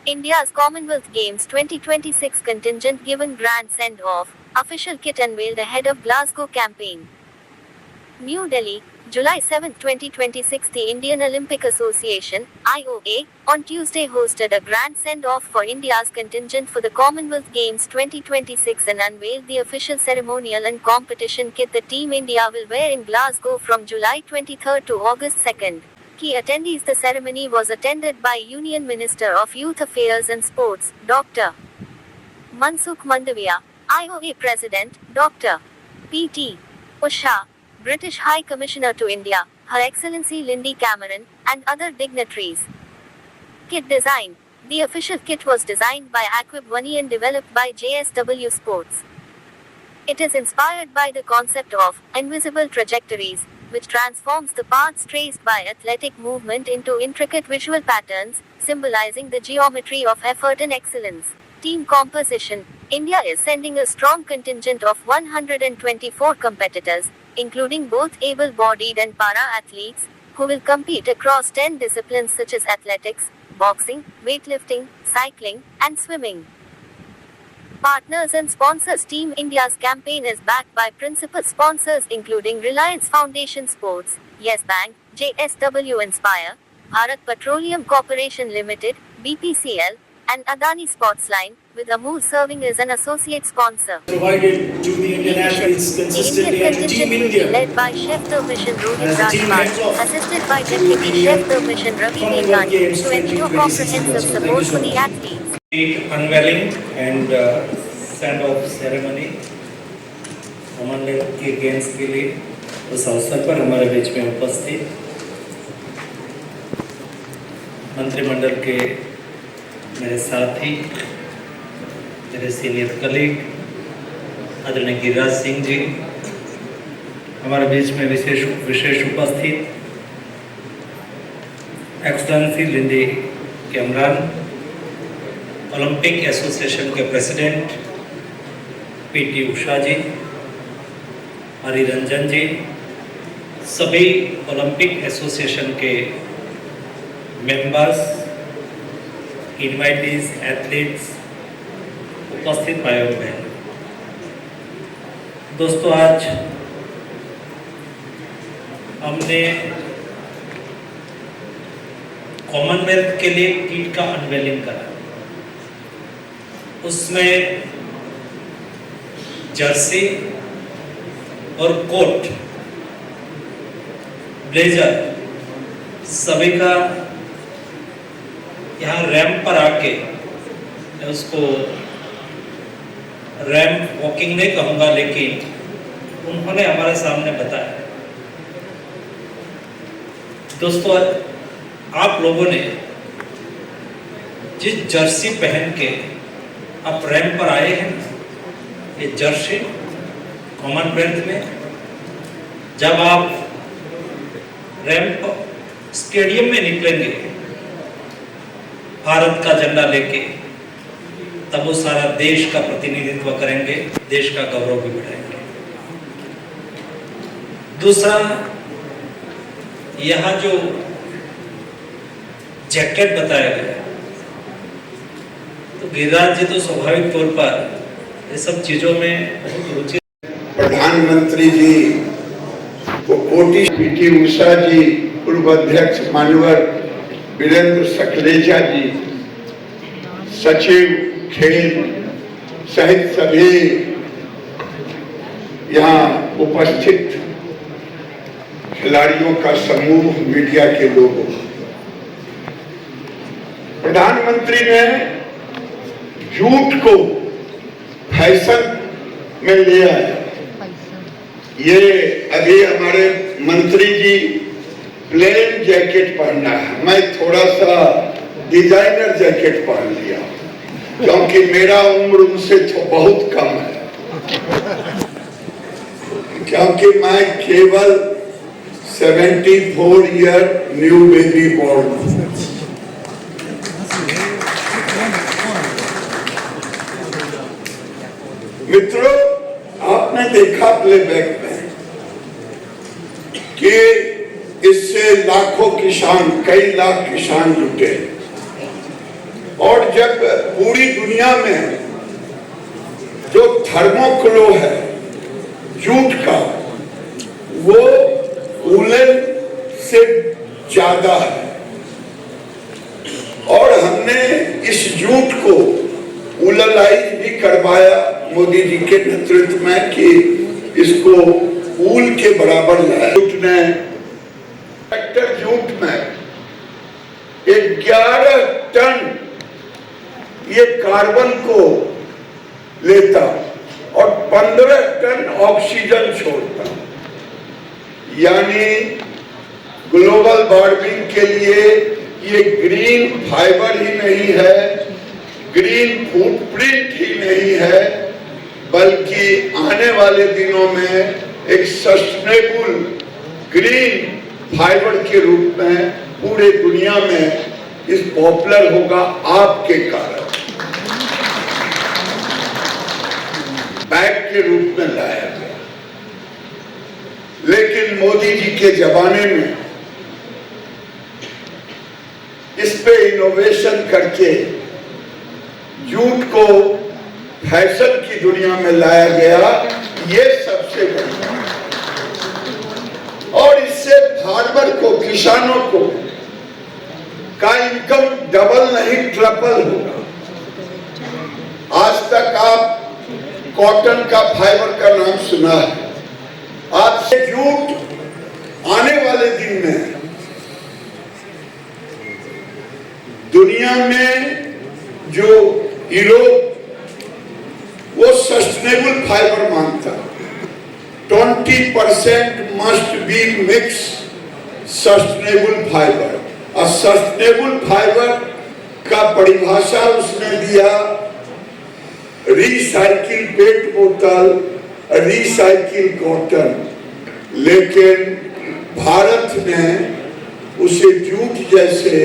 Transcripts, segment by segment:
India's Commonwealth Games 2026 contingent given grand send-off, official kit unveiled ahead of Glasgow campaign. New Delhi, July 7, 2026. The Indian Olympic Association, IOA, on Tuesday hosted a grand send-off for India's contingent for the Commonwealth Games 2026 and unveiled the official ceremonial and competition kit that Team India will wear in Glasgow from July 23 to August 2. Key attendees. The ceremony was attended by Union Minister of Youth Affairs and Sports, Dr. Mansukh Mandaviya, IOA President, Dr. P.T. Usha, British High Commissioner to India, Her Excellency Lindy Cameron, and other dignitaries. Kit design. The official kit was designed by Aquib Vani and developed by JSW Sports. It is inspired by the concept of invisible trajectories, which transforms the paths traced by athletic movement into intricate visual patterns, symbolizing the geometry of effort and excellence. Team composition. India is sending a strong contingent of 124 competitors, including both able-bodied and para-athletes, who will compete across 10 disciplines such as athletics, boxing, weightlifting, cycling, and swimming. Partners and sponsors. Team India's campaign is backed by principal sponsors including Reliance Foundation Sports, Yes Bank, JSW Inspire, Bharat Petroleum Corporation Limited, BPCL, and Adani Sportsline, with Amul serving as an associate sponsor. Provided to the Indian athletes consistently The and Indian Team contingent India. will be led by Chef de Mission Rohit As the team heads Rajpal, off assisted by to Deputy the Chef de Mission Ravi Commonwealth Meghani, Games to ensure 2026. comprehensive Thank you support so for the much. athletes. unveiling and send-off ceremony Commonwealth के games के लिए उस अवसर पर हमारे बीच में उपस्थित मंत्रिमंडल के मेरे साथी, मेरे सीनियर कलीग आदरणीय गिरिराज सिंह जी, हमारे बीच में विशेष उपस्थित excellency Lindy Cameron, Olympic association के प्रेसिडेंट पीटी उषा जी, हरिरंजन जी, सभी ओलंपिक एसोसिएशन के मेंबर्स, इनवाइटीज, एथलीट्स, उपस्थित भाई और बहन। दोस्तों, आज हमने कॉमनवेल्थ के लिए किट का अनवेलिंग करा। उसमें जर्सी और कोट, ब्लेजर सभी का यहाँ रैंप पर आके, मैं उसको रैंप वॉकिंग नहीं कहूँगा, लेकिन उन्होंने हमारे सामने बताया। दोस्तों, आप लोगों ने जिस जर्सी पहन के आप रैंप पर आए हैं, ये जर्सी कॉमनवेल्थ में जब आप रैंप स्टेडियम में निकलेंगे भारत का झंडा लेके, तब वो सारा देश का प्रतिनिधित्व करेंगे, देश का गौरव भी बढ़ाएंगे। दूसरा, यहाँ जो जैकेट बताया गया, तो गिरिराज जी तो स्वाभाविक तौर पर ये सब चीजों में बहुत रुचि। प्रधानमंत्री जी को कोटि, पीटी उषा जी, पूर्व अध्यक्ष मान्यवर वीरेंद्र सकलेचा जी, सचिव खेल सहित सभी यहाँ उपस्थित खिलाड़ियों का समूह, मीडिया के लोगों, प्रधानमंत्री ने झूठ को फैशन में ले आया। ये अभी हमारे मंत्री जी प्लेन जैकेट पहनना है, मैं थोड़ा सा डिजाइनर जैकेट पहन लिया, क्योंकि मेरा उम्र उनसे बहुत कम है, क्योंकि मैं केवल 74 ईयर न्यू बेबी बॉर्न हूं। मित्रों, आपने देखा प्लेबैक में कि इससे लाखों किसान, कई लाख किसान जुटे। और जब पूरी दुनिया में जो थर्मोक्लो है जूट का, वो वूलन से ज्यादा है, और हमने इस जूट को वूलनाइज भी करवाया मोदी जी के नेतृत्व में कि इसको वूल के बराबर लाया। जूट ने हेक्टर जूट में 11 टन ये कार्बन को लेता और 15 टन ऑक्सीजन छोड़ता, यानी ग्लोबल वार्मिंग के लिए ये ग्रीन फाइबर ही नहीं है, ग्रीन फुटप्रिंट ही नहीं है, बल्कि आने वाले दिनों में एक सस्टेनेबल ग्रीन फाइबर के रूप में पूरे दुनिया में इस पॉपुलर होगा आपके कारण। बैग के रूप में लाया गया, लेकिन मोदी जी के जमाने में इस पे इनोवेशन करके जूट को फैशन की दुनिया में लाया गया, ये सबसे बढ़िया। और इससे फार्मर को, किसानों को का इनकम डबल नहीं ट्रिपल होगा। आज तक आप कॉटन का फाइबर का नाम सुना है, आज से जूट आने वाले दिन में दुनिया में जो यूरोप वो सस्टेनेबल फाइबर मानता, 20% must be mix sustainable fibre. और सस्टेनेबल फाइबर का परिभाषा उसने दिया रिसाइकिल पेट बोतल, रिसाइकिल कॉटन, लेकिन भारत ने उसे जूट जैसे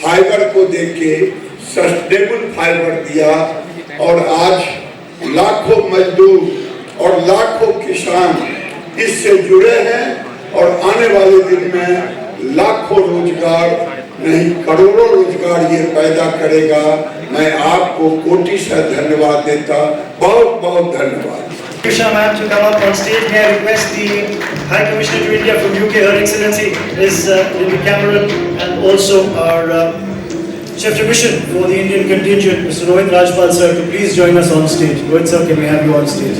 फाइबर को देके सस्टेनेबल फाइबर दिया, और आज लाखों मजदूर और लाखों किसान इससे जुड़े हैं, और आने वाले दिन में लाखों रोजगार नहीं करोड़ों रोजगार ये पैदा करेगा। मैं आपको कोटि से धन्यवाद देता, बहुत बहुत धन्यवाद। Krishna ma'am to come up on stage. May I request the High Commissioner to India from UK, Her Excellency is Lily Cameron, and also our Chef de Mission for the Indian contingent, Mr. Rohit Rajpal sir, to please join us on stage. Rohit sir, can we have you on stage?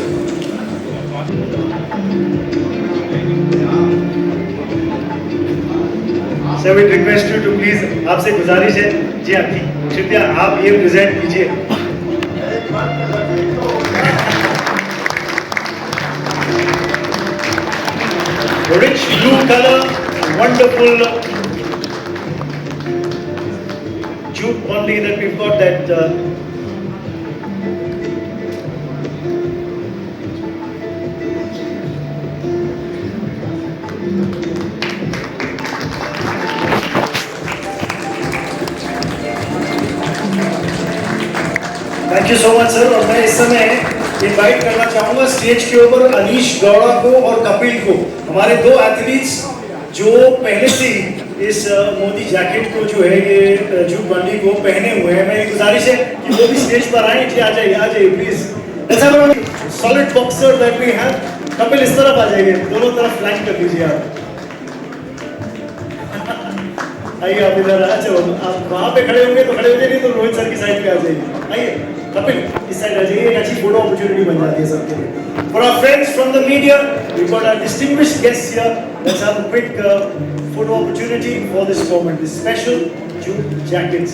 Sir, we request you to please, आपसे गुजारिश है जी आपकी, कृपया आप ये present कीजिए। Rich blue color, wonderful jute only that we've got that. Thank you so much sir. और मैं इस समय इनवाइट करना चाहूंगा स्टेज के ऊपर अनीश गौड़ा को और कपिल को, हमारे दो एथलीट्स जो पहले से इस मोदी जैकेट को जो है ये जूट बंडी को पहने हुए हैं। मेरी गुजारिश है कि वो भी स्टेज पर आए। आ जाइए प्लीज। ऐसा solid boxer that we have. Kapil इस तरफ आ जाइए, दोनों तरफ फ्लैंक कर दीजिए आप। आइए आप इधर आ जाओ, आप वहाँ पे खड़े होंगे तो खड़े हो जाइए, नहीं तो रोहित सर की साइड पे आ जाइए। आइए कपिल इस साइड आ जाइए, एक अच्छी फोटो अपॉर्चुनिटी बन जाती है सबके लिए। For our friends from the media, we've got our distinguished guests here. Let's have a quick photo opportunity for this moment. This special jute jackets.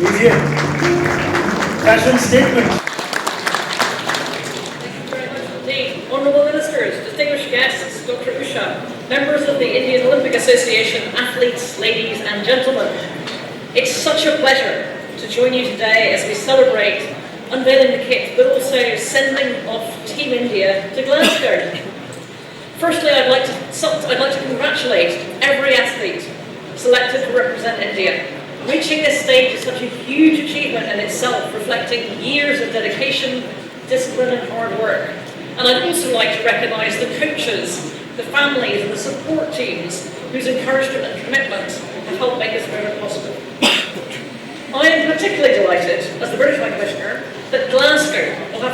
लीजिए fashion statement. Honourable Ministers, distinguished guests, Dr. Usha, members of the Indian Olympic Association, athletes, ladies and gentlemen. It's such a pleasure to join you today as we celebrate unveiling the kit, but also sending off Team India to Glasgow. Firstly, I'd like to congratulate every athlete selected to represent India. Reaching this stage is such a huge achievement in itself, reflecting years of dedication, discipline and hard work. And I'd also like to recognise the coaches, the families and the support teams whose encouragement and commitment have helped make this moment possible. I am particularly delighted, as the British High Commissioner, that Glasgow will have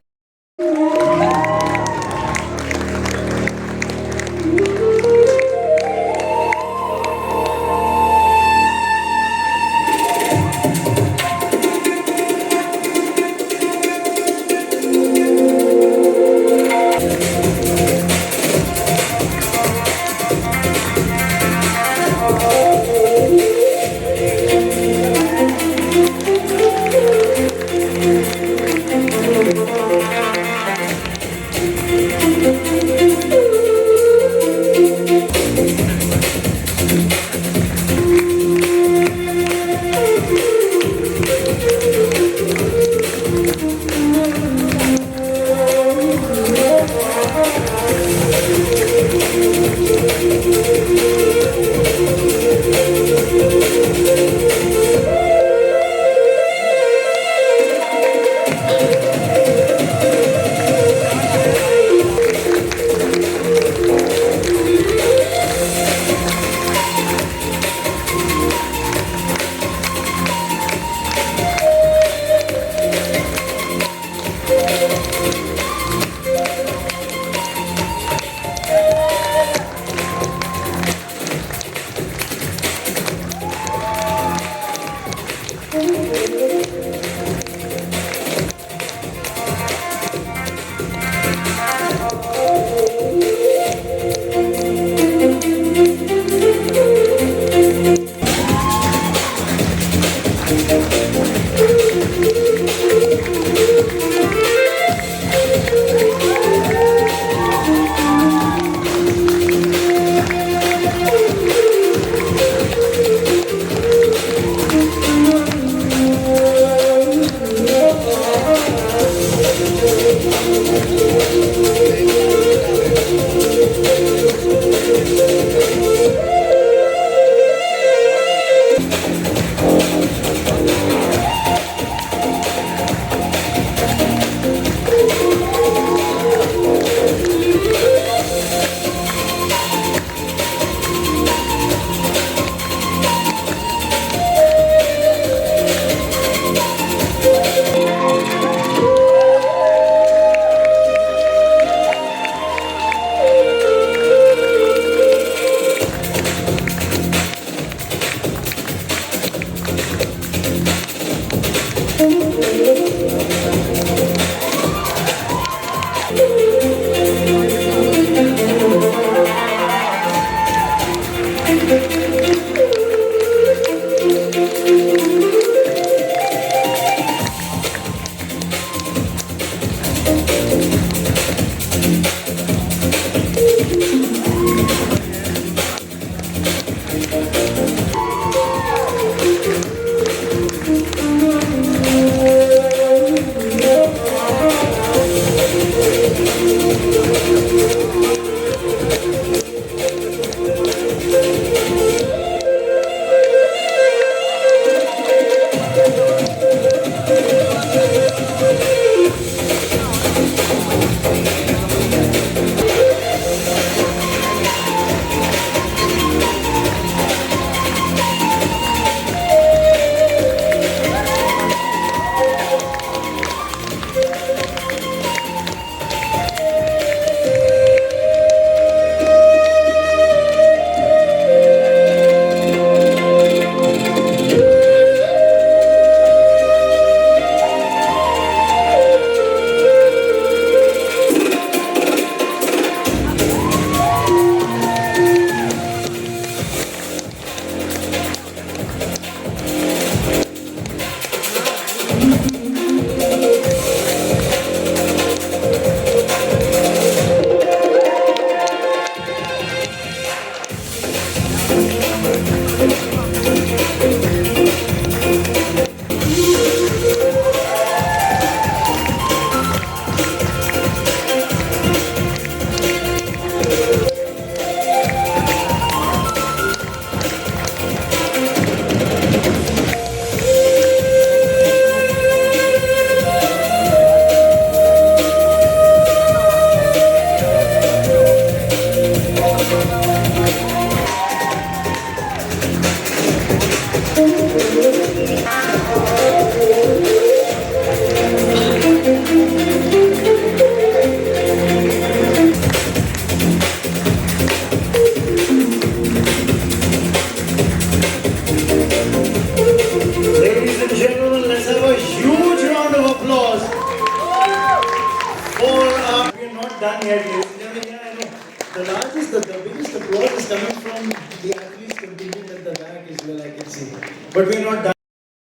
done yet, ladies and gentlemen. Yeah, I know. The biggest applause is coming from the athletes contingent at the back as well, I can see. But we're not done.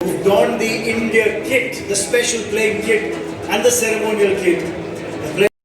We've donned the India kit, the special playing kit, and the ceremonial kit. The players